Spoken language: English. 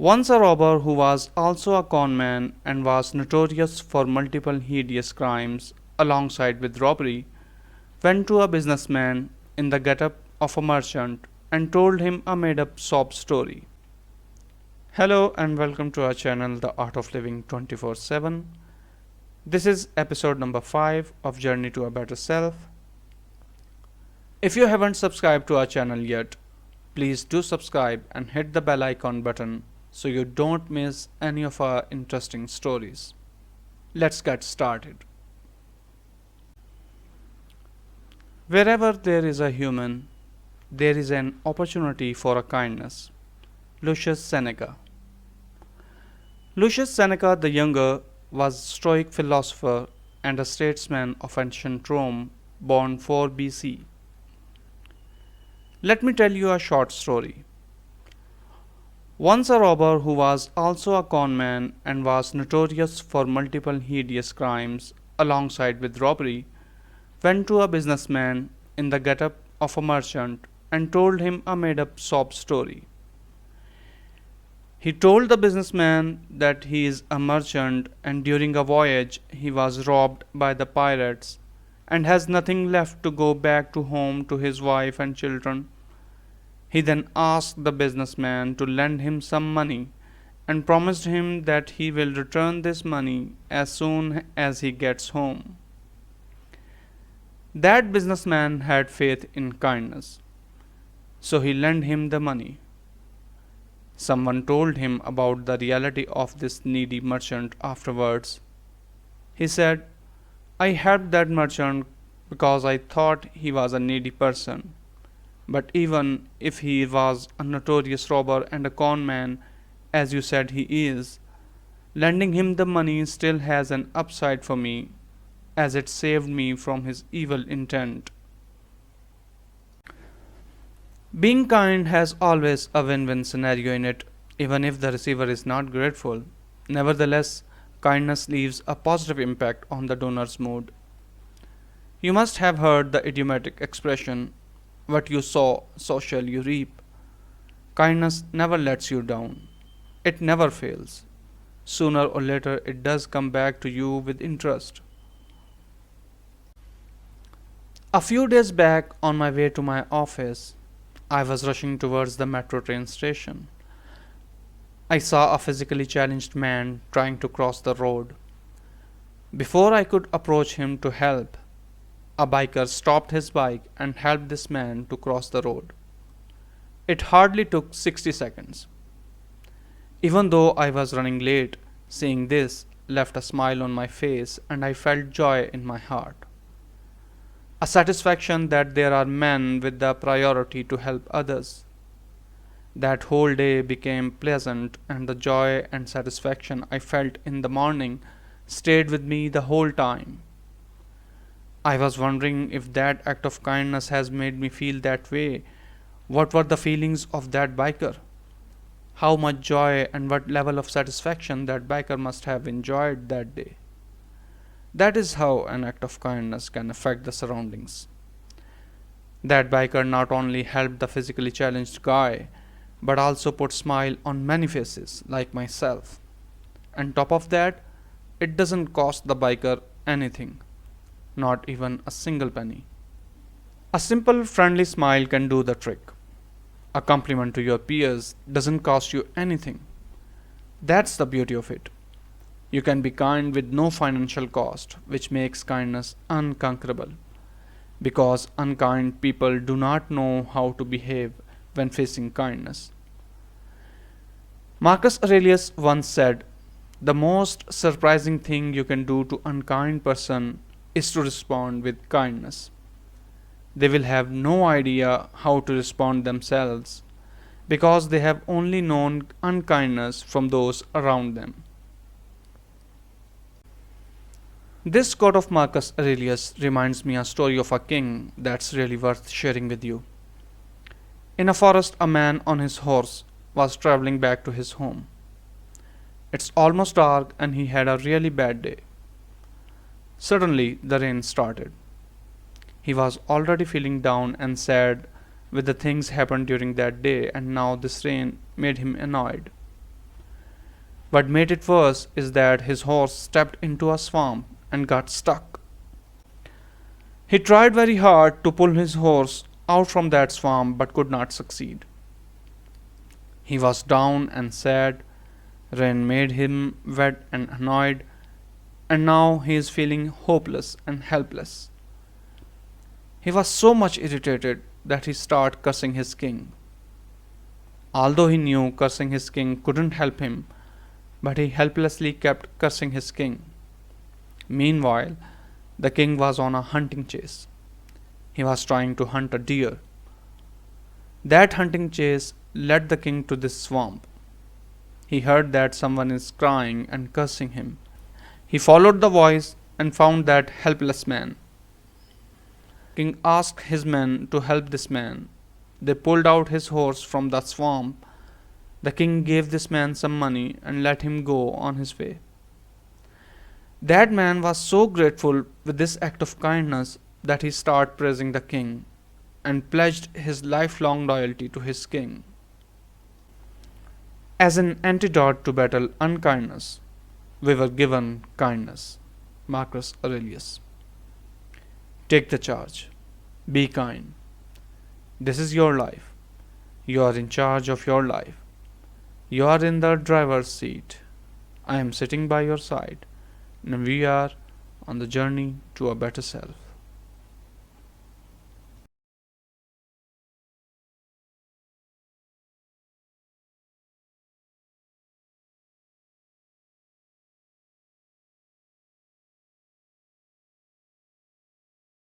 Once a robber who was also a conman and was notorious for multiple hideous crimes alongside with robbery went to a businessman in the getup of a merchant and told him a made up sob story. Hello and welcome to our channel The Art of Living 24/7. This is episode number 5 of Journey to a Better Self. If you haven't subscribed to our channel yet, please do subscribe and hit the bell icon button so you don't miss any of our interesting stories. Let's get started. Wherever there is a human, there is an opportunity for a kindness. Lucius Seneca. Lucius Seneca the Younger was a Stoic philosopher and a statesman of ancient Rome, born 4 BC. Let me tell you a short story. Once a robber who was also a conman and was notorious for multiple hideous crimes alongside with robbery went to a businessman in the getup of a merchant and told him a made up sob story. He told the businessman that he is a merchant and during a voyage he was robbed by the pirates and has nothing left to go back to home to his wife and children. He then asked the businessman to lend him some money and promised him that he will return this money as soon as he gets home. That businessman had faith in kindness, so he lent him the money. Someone told him about the reality of this needy merchant afterwards. He said, "I helped that merchant because I thought he was a needy person. But even if he was a notorious robber and a con man, as you said he is, lending him the money still has an upside for me, as it saved me from his evil intent." Being kind has always a win-win scenario in it, even if the receiver is not grateful. Nevertheless, kindness leaves a positive impact on the donor's mood. You must have heard the idiomatic expression, "What you sow, so shall you reap." Kindness never lets you down. It never fails. Sooner or later, it does come back to you with interest. A few days back, on my way to my office, I was rushing towards the metro train station. I saw a physically challenged man trying to cross the road. Before I could approach him to help, a biker stopped his bike and helped this man to cross the road. It hardly took 60 seconds. Even though I was running late, seeing this left a smile on my face and I felt joy in my heart. A satisfaction that there are men with the priority to help others. That whole day became pleasant, and the joy and satisfaction I felt in the morning stayed with me the whole time. I was wondering if that act of kindness has made me feel that way. What were the feelings of that biker? How much joy and what level of satisfaction that biker must have enjoyed that day. That is how an act of kindness can affect the surroundings. That biker not only helped the physically challenged guy, but also put smile on many faces like myself. And top of that, it doesn't cost the biker anything, not even a single penny. A simple friendly smile can do the trick. A compliment to your peers doesn't cost you anything. That's the beauty of it. You can be kind with no financial cost, which makes kindness unconquerable. Because unkind people do not know how to behave when facing kindness. Marcus Aurelius once said, "The most surprising thing you can do to an unkind person is to respond with kindness." They will have no idea how to respond themselves because they have only known unkindness from those around them. This quote of Marcus Aurelius reminds me a story of a king that's really worth sharing with you. In a forest, a man on his horse was traveling back to his home. It's almost dark and he had a really bad day. Suddenly, the rain started. He was already feeling down and sad with the things happened during that day, and now this rain made him annoyed. What made it worse is that his horse stepped into a swamp and got stuck. He tried very hard to pull his horse out from that swamp but could not succeed. He was down and sad. Rain made him wet and annoyed, and now he is feeling hopeless and helpless. He was so much irritated that he started cursing his king. Although he knew cursing his king couldn't help him, but he helplessly kept cursing his king. Meanwhile, the king was on a hunting chase. He was trying to hunt a deer. That hunting chase led the king to this swamp. He heard that someone is crying and cursing him. He followed the voice and found that helpless man. King asked his men to help this man. They pulled out his horse from the swamp. The king gave this man some money and let him go on his way. That man was so grateful with this act of kindness that he started praising the king and pledged his lifelong loyalty to his king. As an antidote to battle unkindness, we were given kindness. Marcus Aurelius. Take the charge. Be kind. This is your life. You are in charge of your life. You are in the driver's seat. I am sitting by your side, and we are on the journey to a better self.